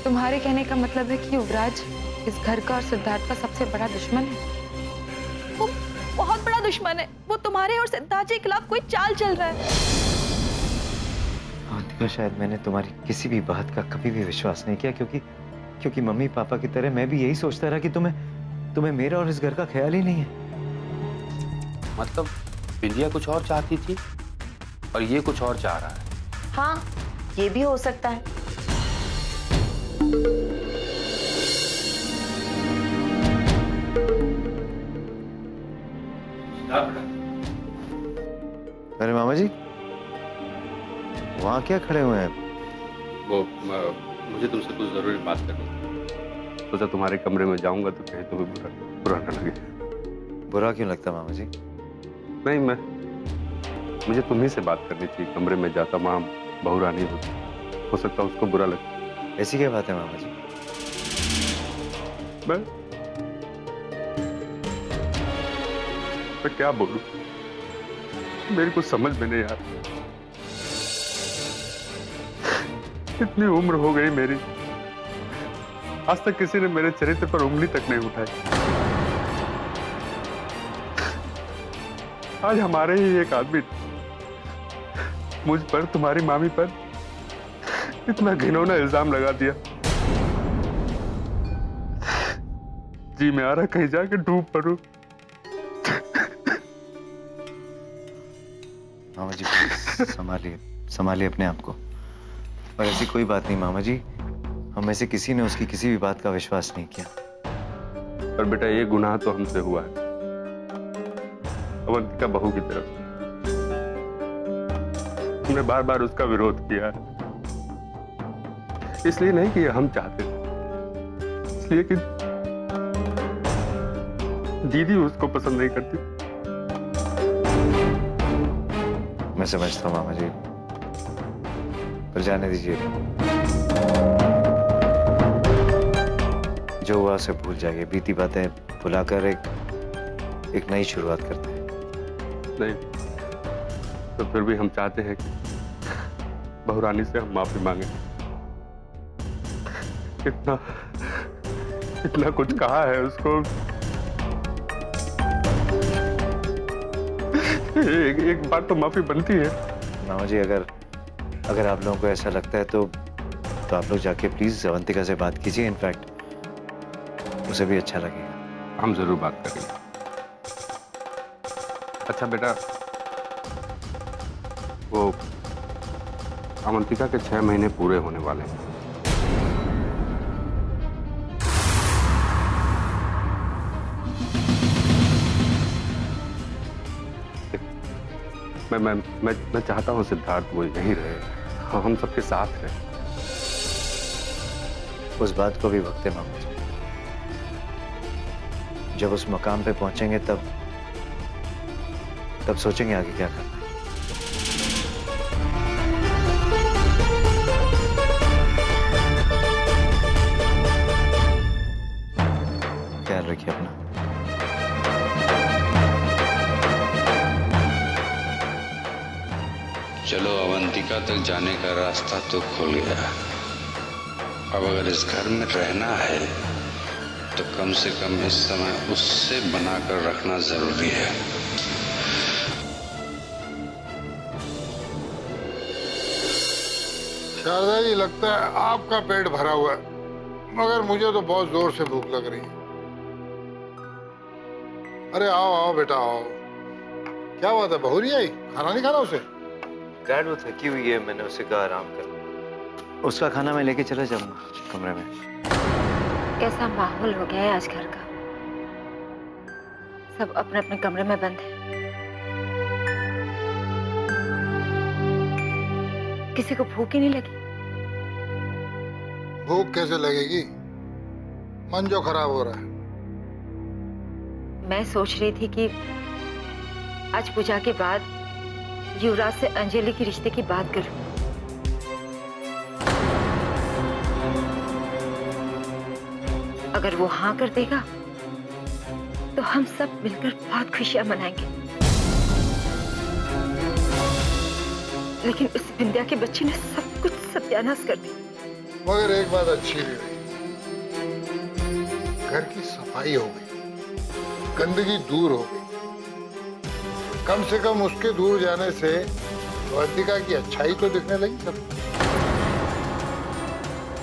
तुम्हारे कहने का मतलब है कि युवराज इस घर का और सिद्धार्थ का सबसे बड़ा दुश्मन है? वो बहुत बड़ा दुश्मन है। वो तुम्हारे और सिद्धार्थ के खिलाफ कोई चाल चल रहा है। अवंतिका, शायद मैंने तुम्हारी किसी भी बात का कभी भी विश्वास नहीं किया, क्योंकि मम्मी पापा की तरह मैं भी यही सोचता रहा कि तुम्हें मेरा और इस घर का ख्याल ही नहीं है। मतलब बिंदिया कुछ और चाहती थी और ये कुछ और चाह रहा है। हाँ, ये भी हो सकता है। अरे मामा जी, वहां क्या खड़े हुए हैं? वो मुझे तुमसे कुछ जरूरी बात करनी है। सोचा तुम्हारे कमरे में जाऊंगा तो कहीं तुम्हें बुरा न लगे। बुरा क्यों लगता मामा जी? नहीं, मुझे तुम्ही से बात करनी थी। कमरे में जाता वहां बहू रानी होती, हो सकता उसको बुरा लगे। ऐसी क्या बात है मामा जी? मैं क्या बोलूं, मेरी कुछ समझ में नहीं आ रहा। इतनी उम्र हो गई मेरी, आज तक किसी ने मेरे चरित्र पर उंगली तक नहीं उठाई। आज हमारे ही एक आदमी मुझ पर, तुम्हारी मामी पर इतना घिनौना इल्जाम लगा दिया। जी मैं आ रहा कहीं जाके डूब पड़ूं। मामा जी संभालिए अपने आप को। और ऐसी कोई बात नहीं मामा जी, हम में से किसी ने उसकी किसी भी बात का विश्वास नहीं किया। पर बेटा ये गुनाह तो हमसे हुआ है, अवंतिका बहू की तरफ से। हमने बार बार उसका विरोध किया है, इसलिए नहीं कि हम चाहते थे, इसलिए कि दीदी उसको पसंद नहीं करती। मैं समझता हूँ मामा जी, पर जाने दीजिए। जो हुआ उसे भूल जाइए, बीती बातें भुलाकर एक नई शुरुआत करते हैं। नहीं तो फिर भी हम चाहते हैं कि बहू रानी से हम माफी मांगे। इतना कुछ कहा है उसको। एक बार तो माफी बनती है। मामा जी, अगर आप लोगों को ऐसा लगता है तो आप लोग जाके प्लीज अवंतिका से बात कीजिए। इनफैक्ट उसे भी अच्छा लगेगा। हम जरूर बात करेंगे। अच्छा बेटा, वो अवंतिका के 6 महीने पूरे होने वाले हैं। मैं चाहता हूँ सिद्धार्थ वो यहीं रहे, हम सबके साथ रहे। उस बात को भी वक्त है मामा जी। जब उस मकाम पे पहुंचेंगे तब सोचेंगे आगे क्या करना है। ख्याल रखिए अपना। चलो, अवंतिका तक जाने का रास्ता तो खुल गया। अब अगर इस घर में रहना है तो कम से कम इस समय उससे बनाकर रखना जरूरी है। शारदा जी, लगता है आपका पेट भरा हुआ है, मगर मुझे तो बहुत जोर से भूख लग रही है। अरे आओ आओ बेटा आओ। क्या बात है, बहू नहीं आई? खाना नहीं खाना उसे? डैड वो थकी हुई है, मैंने उसे कहा आराम कर। उसका खाना मैं लेके चला जाऊंगा कमरे में। कैसा माहौल हो गया है आज घर का। सब अपने अपने कमरे में बंद हैं। किसी को भूख ही नहीं लगी। भूख कैसे लगेगी? मन जो खराब हो रहा है। मैं सोच रही थी कि आज पूजा के बाद युवराज से अंजलि के रिश्ते की बात करूं। अगर वो हाँ कर देगा तो हम सब मिलकर बहुत खुशियां मनाएंगे। लेकिन उस विंध्या के बच्चे ने सब कुछ सत्यानाश कर दिया। मगर एक बात अच्छी भी हुई, घर की सफाई हो गई, गंदगी दूर हो गई। कम से कम उसके दूर जाने से अवंतिका की अच्छाई तो दिखने लगी सब।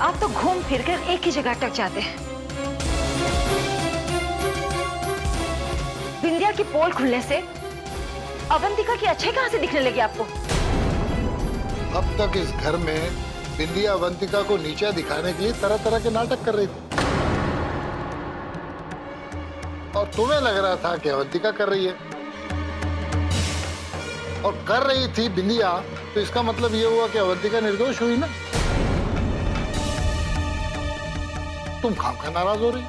आप तो घूम फिर कर एक ही जगह अटक जाते हैं। बिंदिया की पोल खुलने से अवंतिका की अच्छाई कहां से दिखने लगी आपको? अब तक इस घर में बिंदिया अवंतिका को नीचा दिखाने के लिए तरह तरह के नाटक कर रही थी, और तुम्हें लग रहा था कि अवंतिका कर रही है, और कर रही थी बिंदिया, तो इसका मतलब ये हुआ कि अवंतिका निर्दोष हुई ना। तुम खामखा नाराज हो रही।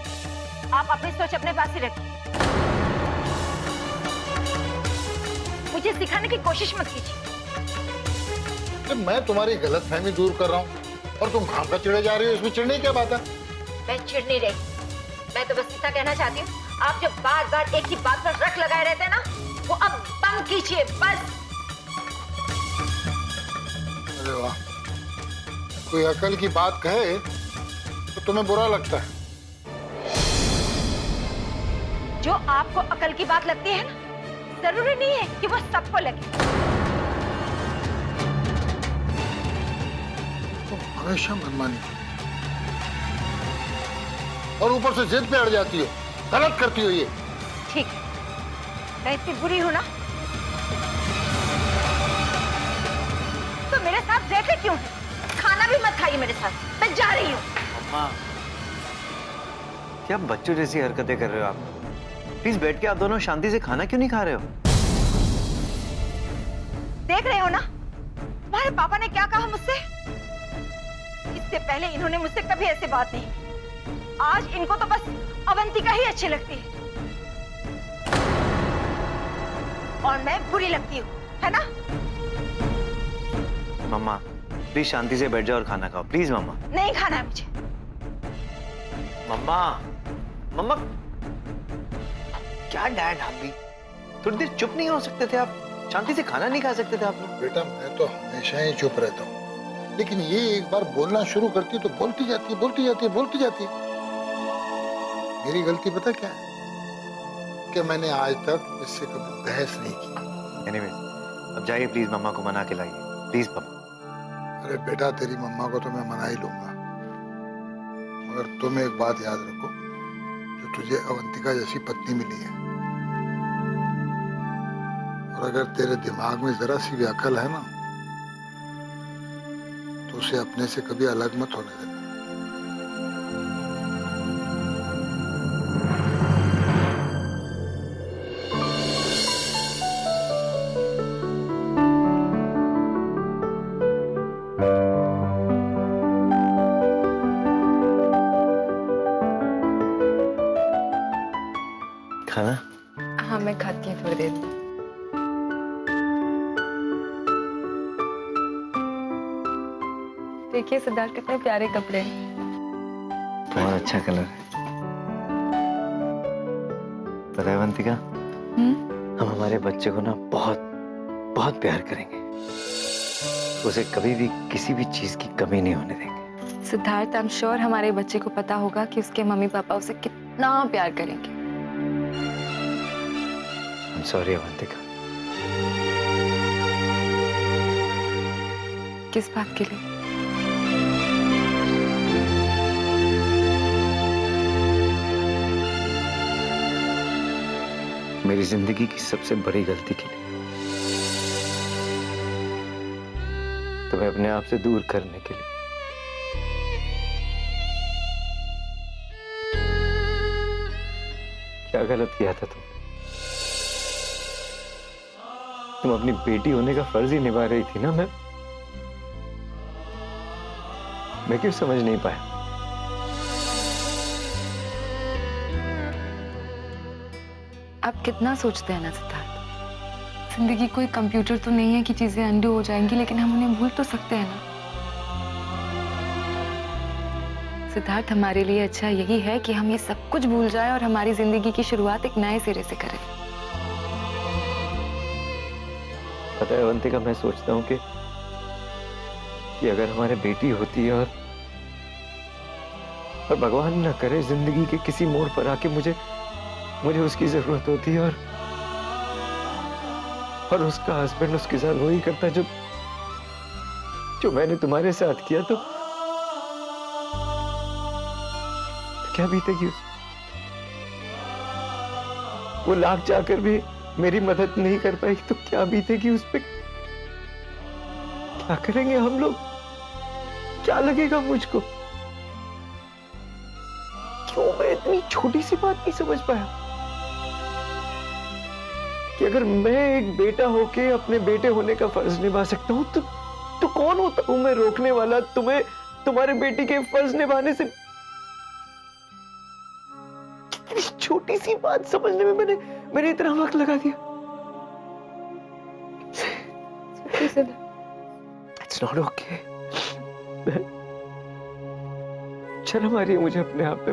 आप अपनी सोच अपने पास ही रखिए, मुझे सिखाने की कोशिश मत कीजिए। मैं तुम्हारी गलतफहमी दूर कर रहा हूँ और तुम खामखा चिढ़े जा रही हो, इसमें चिढ़ने की क्या बात है? मैं चिढ़ नहीं रही, मैं तो बस इतना कहना चाहती हूँ, आप जो बार बार एक ही बात पर रख लगाए रहते हैं ना, वो अब बंद कीजिए बस। अरे वाह, कोई अकल की बात कहे तो तुम्हें बुरा लगता है। जो आपको अकल की बात लगती है ना, जरूरी नहीं है कि वो सबको लगे। तुम हमेशा मनमानी और ऊपर से जिद पे अड़ जाती हो, गलत करती हो ये। ठीक है, मैं इतनी बुरी हूं ना, तो मेरे साथ रहते क्यों है? खाना भी मत खाइए मेरे साथ, मैं जा रही हूँ। अम्मा, क्या बच्चों जैसी हरकतें कर रहे हो आप? प्लीज बैठ के आप दोनों शांति से खाना क्यों नहीं खा रहे हो? देख रहे हो ना तुम्हारे पापा ने क्या कहा मुझसे? इससे पहले इन्होंने मुझसे कभी ऐसी बात नहीं की। आज इनको तो बस अवंतिका ही अच्छी लगती है और मैं बुरी लगती हूँ, है ना? मम्मा प्लीज शांति से बैठ जाओ और खाना खाओ, प्लीज मम्मा। नहीं खाना है मुझे। मम्मा, मम्मा क्या डैड, आप भी थोड़ी देर चुप नहीं हो सकते थे? आप शांति से खाना नहीं खा सकते थे आप लोग? बेटा मैं तो हमेशा ही चुप रहता हूँ, लेकिन ये एक बार बोलना शुरू करती है तो बोलती जाती है, बोलती जाती है, बोलती जाती है। मेरी गलती पता क्या है? कि मैंने आज तक इससे कभी बहस नहीं की। एनीवेज, अब जाइए प्लीज, मम्मा को मना के लाइए प्लीज पापा। अरे बेटा, तेरी मम्मा को तो मैं मना ही लूंगा, मगर तुम एक बात याद रखो, जो तुझे अवंतिका जैसी पत्नी मिली है, और अगर तेरे दिमाग में जरा सी भी अकल है ना, तो उसे अपने से कभी अलग मत होने देना। खाना? हाँ मैं खाती हूँ थोड़ी देर में। देखिए सिद्धार्थ कितने प्यारे कपड़े हैं। बहुत अच्छा कलर है। पता है अवंतिका, हम हमारे बच्चे को ना बहुत बहुत प्यार करेंगे, उसे कभी भी किसी भी चीज की कमी नहीं होने देंगे। सिद्धार्थ, आई एम श्योर हमारे बच्चे को पता होगा कि उसके मम्मी पापा उसे कितना प्यार करेंगे। I'm sorry Avantika. किस बात के लिए? मेरी जिंदगी की सबसे बड़ी गलती के लिए, तुम्हें अपने आप से दूर करने के लिए। क्या गलत किया था तुमने? तुम अपनी बेटी होने का फर्ज ही निभा रही थी ना। मैं क्यों समझ नहीं पाया? आप कितना सोचते हैं ना सिद्धार्थ, जिंदगी कोई कंप्यूटर तो नहीं है कि चीजें अंडू हो जाएंगी, लेकिन हम उन्हें भूल तो सकते हैं ना। सिद्धार्थ, हमारे लिए अच्छा यही है कि हम ये सब कुछ भूल जाएं और हमारी जिंदगी की शुरुआत एक नए सिरे से करें। पता है अवंतिका, मैं सोचता हूँ कि अगर हमारे बेटी होती है और और भगवान ना करे जिंदगी के किसी मोड़ पर आके मुझे उसकी जरूरत होती है और उसका हस्बैंड उसके साथ वही करता जो मैंने तुम्हारे साथ किया, तो क्या बीतेगी उस वो लाख जाकर भी मेरी मदद नहीं कर पाएगी तो क्या बीतेगी उस पे? क्या करेंगे हम लोग? क्या लगेगा मुझको? क्यों मैं इतनी छोटी सी बात नहीं समझ पाया कि अगर मैं एक बेटा होके अपने बेटे होने का फर्ज निभा सकता हूं तो कौन होता हूं मैं रोकने वाला तुम्हें तुम्हारे बेटी के फर्ज निभाने से? कितनी छोटी सी बात समझने में मैंने इतना वक्त लगा दिया। It's not okay. शर्म आ रही है मुझे अपने आप पे।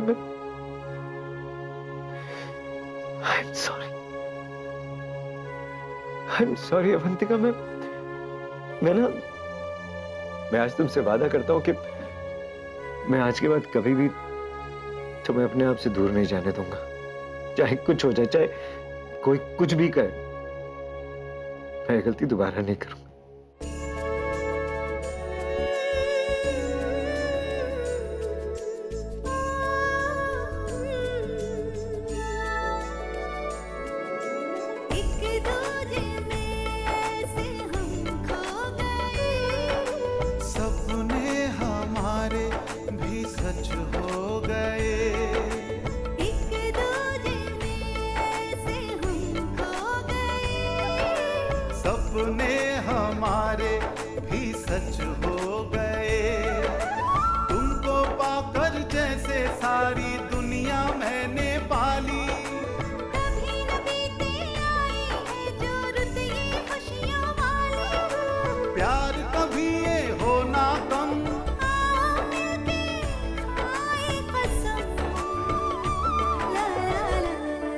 I'm sorry Avantika. मैं आज तुमसे वादा करता हूं कि मैं आज के बाद कभी भी तुम्हें अपने आप से दूर नहीं जाने दूंगा, चाहे कुछ हो जाए, चाहे कोई कुछ भी करे। मैं गलती दोबारा नहीं करूंगा। सपने हमारे भी सच हो गए, तुमको पाकर जैसे सारी दुनिया मैंने पाली। कभी न बीते आई है जो रुत ये खुशियों वाली, प्यार कभी ये हो ना कम, मिलके खाए कसम। ला ला ला ला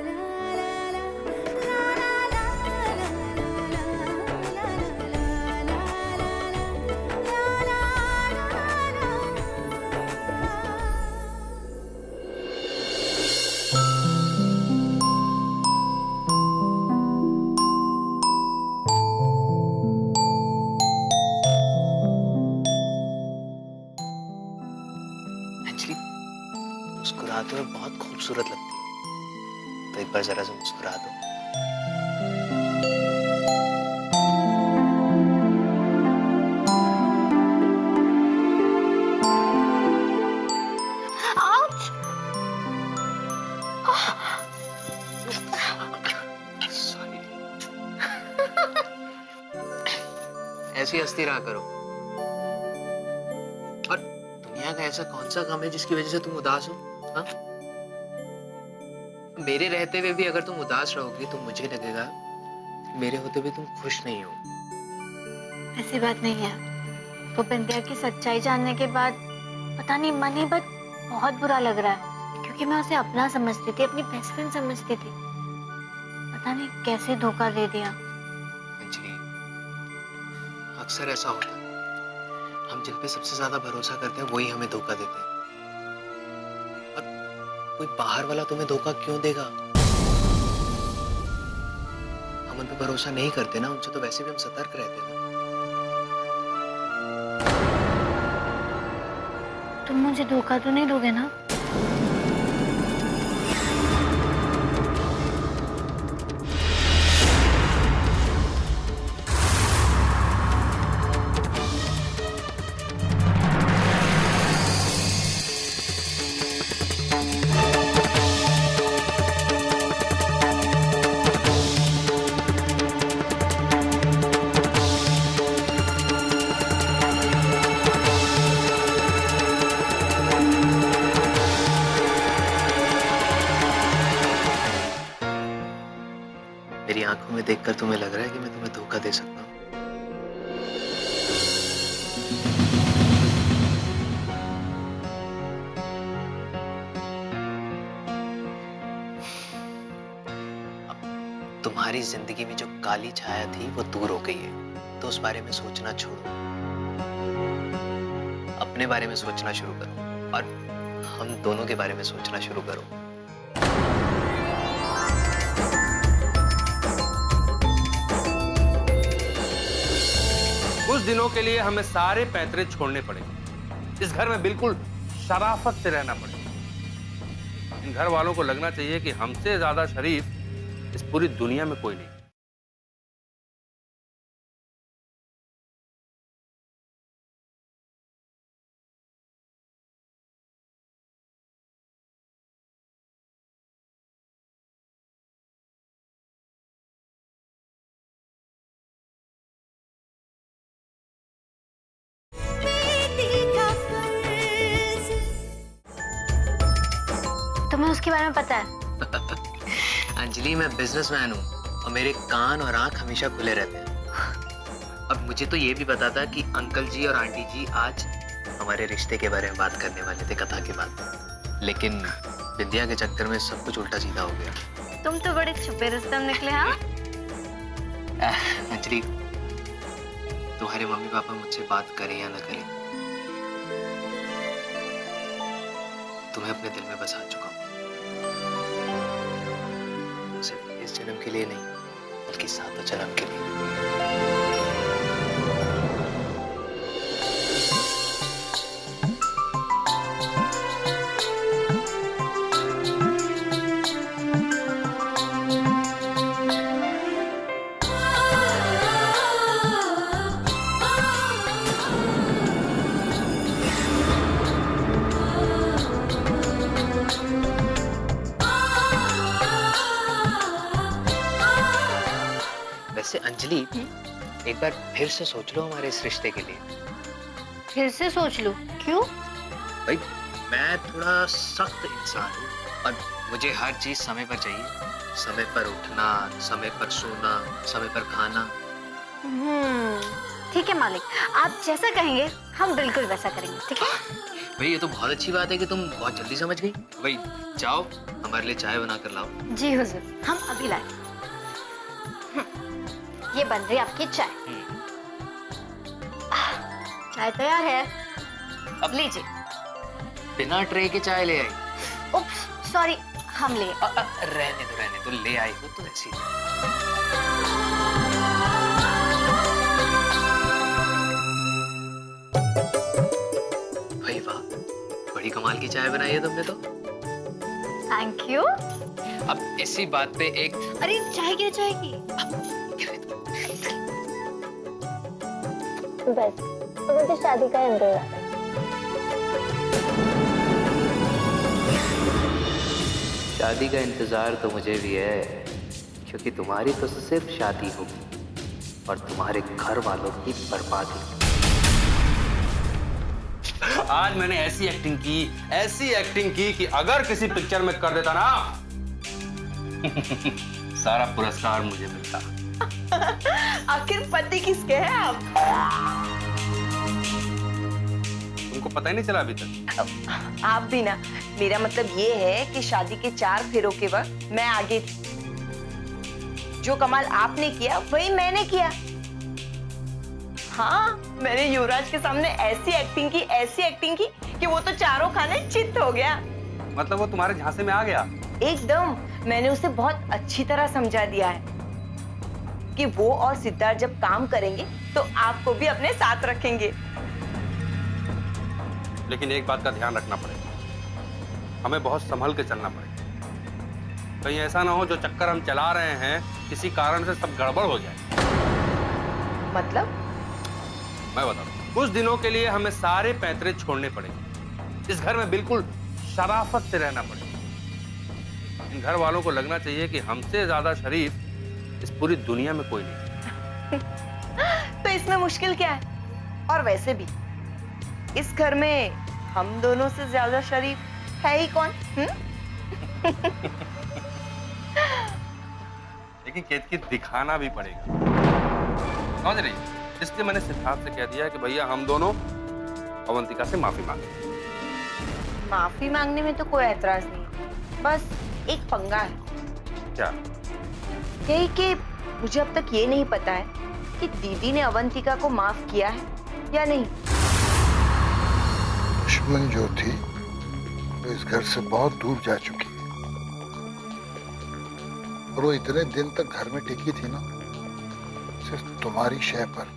मुस्कुराते हुए बहुत खूबसूरत लगती है, तो एक बार जरा सा मुस्कुरा दो। Sorry. ऐसी हंसती रहा करो। और दुनिया का ऐसा कौन सा काम है जिसकी वजह से तुम उदास हो? हाँ? मेरे रहते हुए भी अगर तुम उदास रहोगी तो मुझे लगेगा मेरे होते हुए तुम खुश नहीं हो। ऐसी बात नहीं है। वो बिंदिया की सच्चाई जानने के बाद पता नहीं मन ही बस बहुत बुरा लग रहा है, क्योंकि मैं उसे अपना समझती थी, अपनी बेस्ट फ्रेंड समझती थी। पता नहीं कैसे धोखा दे दिया। अंजलि, अक्सर ऐसा होता है, हम जिन पे सबसे ज्यादा भरोसा करते हैं वही हमें धोखा देते हैं। कोई बाहर वाला तुम्हें धोखा क्यों देगा? हम उन पे भरोसा नहीं करते ना, उनसे तो वैसे भी हम सतर्क रहते हैं। तुम मुझे धोखा तो नहीं दोगे ना? मेरी आंखों में देखकर तुम्हें लग रहा है कि मैं तुम्हें धोखा दे सकता हूँ? तुम्हारी जिंदगी में जो काली छाया थी वो दूर हो गई है, तो उस बारे में सोचना छोड़ो, अपने बारे में सोचना शुरू करो। और हम दोनों के बारे में सोचना शुरू करो। कुछ दिनों के लिए हमें सारे पैतरे छोड़ने पड़ेंगे। इस घर में बिल्कुल शराफत से रहना पड़ेगा। इन घर वालों को लगना चाहिए कि हमसे ज्यादा शरीफ इस पूरी दुनिया में कोई नहीं। तुम्हें उसके बारे में पता है? अंजलि, मैं बिजनेसमैन हूँ और मेरे कान और आंख हमेशा खुले रहते हैं। अब मुझे तो ये भी पता था कि अंकल जी और आंटी जी आज हमारे रिश्ते के बारे में बात करने वाले थे कथा के बाद, लेकिन विद्या के चक्कर में सब कुछ उल्टा सीधा हो गया। तुम तो बड़े छुपे रुस्तम निकले। हाँ अंजलि, तुम्हारे मम्मी पापा मुझसे बात करें या ना करें, तुम्हें अपने दिल में बसा चुका हूँ। सिर्फ इस जन्म के लिए नहीं, बल्कि सातों जन्म के लिए। वैसे अंजलि, एक बार फिर से सोच लो हमारे इस रिश्ते के लिए। फिर से सोच लो। क्यों? भाई, मैं थोड़ा सख्त इंसान हूँ और मुझे हर चीज समय पर चाहिए। समय पर उठना, समय पर सोना, समय पर खाना। ठीक है मालिक, आप जैसा कहेंगे हम बिल्कुल वैसा करेंगे। ठीक है भाई, ये तो बहुत अच्छी बात है कि तुम बहुत जल्दी समझ गई। भाई जाओ, हमारे लिए चाय बना कर लाओ। जी हुजूर, हम अभी लाए। ये बन रही आपकी चाय। चाय तैयार है, अब लीजिए। बिना ट्रे के चाय ले आई? उप्स, सॉरी, हम ले। रहने दो, ले आई हो तो ऐसी। भाई वाह, बड़ी कमाल की चाय बनाई है तुमने तो। Thank you. अब इसी बात पे एक, अरे चाय क्या चाय की? बस तो मुझे शादी का इंतजार है। शादी का इंतजार तो मुझे भी है, क्योंकि तुम्हारी तो सिर्फ शादी होगी और तुम्हारे घर वालों की बर्बादी। आज मैंने ऐसी एक्टिंग की कि अगर किसी पिक्चर में कर देता ना सारा पुरस्कार मुझे मिलता। आखिर पति किसके हैं आप? तुमको पता ही नहीं चला अभी तक? आप भी ना। मेरा मतलब ये है कि शादी के 4 फेरों के वक्त मैं आगे थी। जो कमाल आपने किया वही मैंने किया। हाँ, मैंने युवराज के सामने ऐसी एक्टिंग की कि वो तो चारों खाने चित्त हो गया। मतलब वो तुम्हारे झांसे में आ गया? एकदम। मैंने उसे बहुत अच्छी तरह समझा दिया है कि वो और सिद्धार्थ जब काम करेंगे तो आपको भी अपने साथ रखेंगे। लेकिन एक बात का ध्यान रखना पड़ेगा, हमें बहुत संभल के चलना पड़ेगा। कहीं ऐसा ना हो जो चक्कर हम चला रहे हैं किसी कारण से सब गड़बड़ हो जाए। मतलब? मैं बता दूं, कुछ दिनों के लिए हमें सारे पैतरे छोड़ने पड़ेंगे। इस घर में बिल्कुल शराफत से रहना पड़ेगा। इन घर वालों को लगना चाहिए कि हमसे ज्यादा शरीफ इस पूरी दुनिया में कोई नहीं। तो इसमें मुश्किल क्या है? और वैसे भी इस घर में हम दोनों से ज्यादा शरीफ है ही कौन? लेकिन केतकी दिखाना भी पड़ेगा, समझ रही? इसलिए मैंने सिद्धार्थ से कह दिया कि भैया हम दोनों अवंतिका से माफी मांगे। माफी मांगने में तो कोई ऐतराज नहीं, बस एक पंगा है। क्या? यही कि मुझे अब तक ये नहीं पता है कि दीदी ने अवंतिका को माफ किया है या नहीं। दुश्मन जो थी वो इस घर से बहुत दूर जा चुकी है और वो इतने दिन तक घर में टिकी थी ना सिर्फ तुम्हारी शय पर।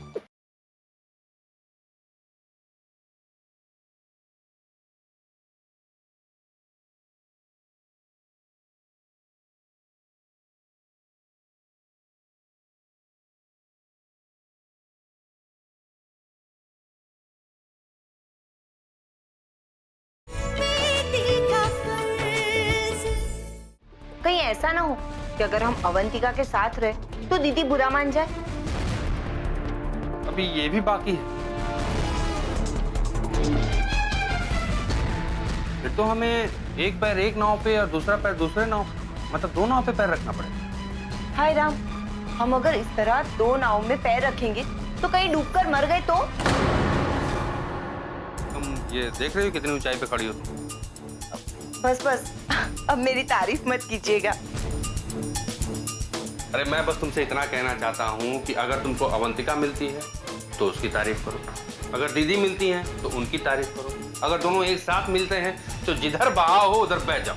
कहीं ऐसा ना हो कि अगर हम अवंतिका के साथ रहे तो दीदी बुरा मान जाए। अभी ये भी बाकी है। फिर तो हमें एक पैर एक नाव पे और दूसरा पैर दूसरे नाव, मतलब दो नाव पे पैर रखना पड़ेगा। हाय राम, हम अगर इस तरह दो नाव में पैर रखेंगे तो कहीं डूबकर मर गए तो? तुम ये देख रहे हो कितनी ऊंचाई पे खड़ी हो तुम? बस बस, अब मेरी तारीफ मत कीजिएगा। अरे मैं बस तुमसे इतना कहना चाहता हूँ कि अगर तुमको अवंतिका मिलती है तो उसकी तारीफ करो, अगर दीदी मिलती हैं तो उनकी तारीफ करो, अगर दोनों एक साथ मिलते हैं तो जिधर बहाव हो उधर बह जाओ।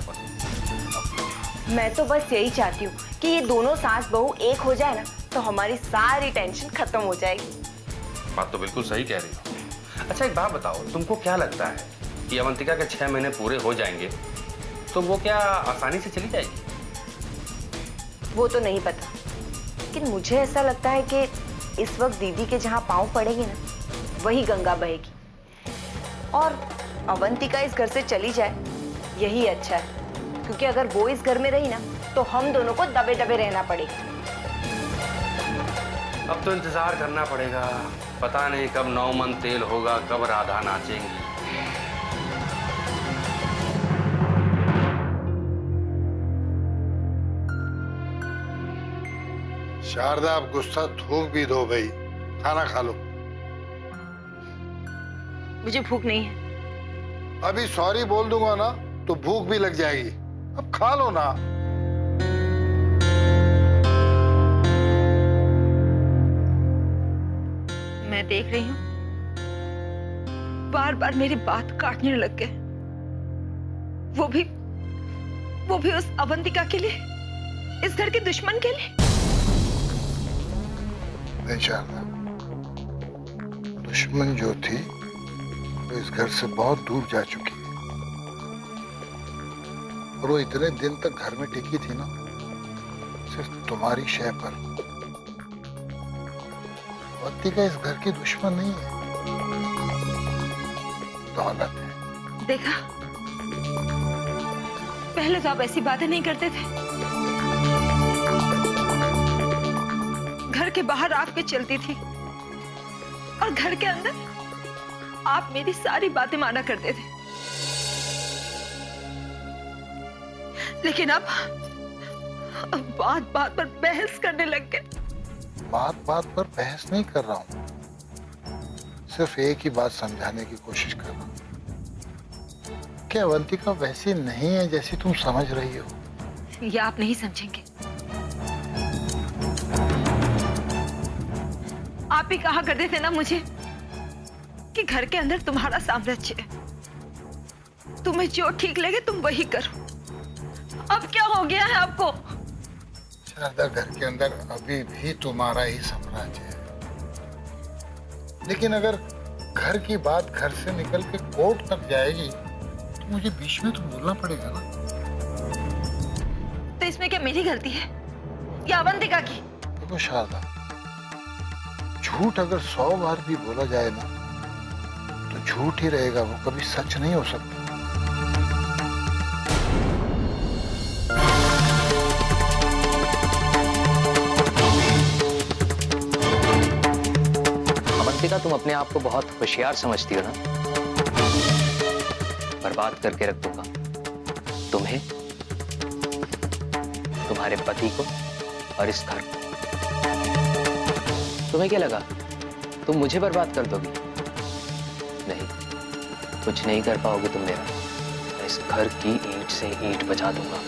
मैं तो बस यही चाहती हूँ कि ये दोनों सास बहू एक हो जाए ना तो हमारी सारी टेंशन खत्म हो जाएगी। बात तो बिल्कुल सही कह रही हो। अच्छा एक बात बताओ, तुमको क्या लगता है कि अवंतिका के 6 महीने पूरे हो जाएंगे तो वो क्या आसानी से चली जाएगी? वो तो नहीं पता, लेकिन मुझे ऐसा लगता है कि इस वक्त दीदी के जहाँ पांव पड़ेंगे ना वही गंगा बहेगी, और अवंतिका इस घर से चली जाए यही अच्छा है, क्योंकि अगर वो इस घर में रही ना तो हम दोनों को दबे दबे रहना पड़ेगा। अब तो इंतजार करना पड़ेगा, पता नहीं कब 9 मन तेल होगा, कब राधा नाचेंगी। शारदा, आप गुस्सा थूक भी दो भाई, खाना खा लो। मुझे भूख नहीं है। अभी सॉरी बोल दूंगा ना तो भूख भी लग जाएगी, अब खा लो ना। मैं देख रही हूँ बार बार मेरी बात काटने लग गए, वो भी उस अवंतिका के लिए, इस घर के दुश्मन के लिए। नहीं शारदा, दुश्मन जो थी वो इस घर से बहुत दूर जा चुकी है और वो इतने दिन तक घर में टिकी थी ना सिर्फ तुम्हारी शय पर। अवंतिका इस घर की दुश्मन नहीं है, दौलत है। देखा, पहले तो आप ऐसी बातें नहीं करते थे, घर के बाहर आपके चलती थी और घर के अंदर आप मेरी सारी बातें माना करते थे, लेकिन अब बात बात पर बहस करने लग गए। बात बात पर बहस नहीं कर रहा हूं, सिर्फ एक ही बात समझाने की कोशिश कर रहा हूं कि अवंतिका वैसी नहीं है जैसी तुम समझ रही हो। ये आप नहीं समझेंगे। आप ही कहा करते थे ना मुझे कि घर के अंदर तुम्हारा साम्राज्य है, तुम्हें जो ठीक लगे तुम वही करो। अब क्या हो गया है आपको? शारदा, घर के अंदर अभी भी तुम्हारा ही साम्राज्य है, लेकिन अगर घर की बात घर से निकल के कोर्ट तक जाएगी तो मुझे बीच में तो बोलना पड़ेगा ना। तो इसमें क्या मेरी गलती है या अवंतिका की? देखो शारदा, झूठ अगर 100 बार भी बोला जाए ना तो झूठ ही रहेगा, वो कभी सच नहीं हो सकता। अवंतिका, तुम अपने आप को बहुत होशियार समझती हो ना? बर्बाद करके रख दूंगा तुम्हें, तुम्हारे पति को और इस घर को। तुम्हें क्या लगा तुम मुझे बर्बाद कर दोगी? नहीं, कुछ नहीं कर पाओगे तुम मेरा। मैं इस घर की ईंट से ईंट बचा दूंगा।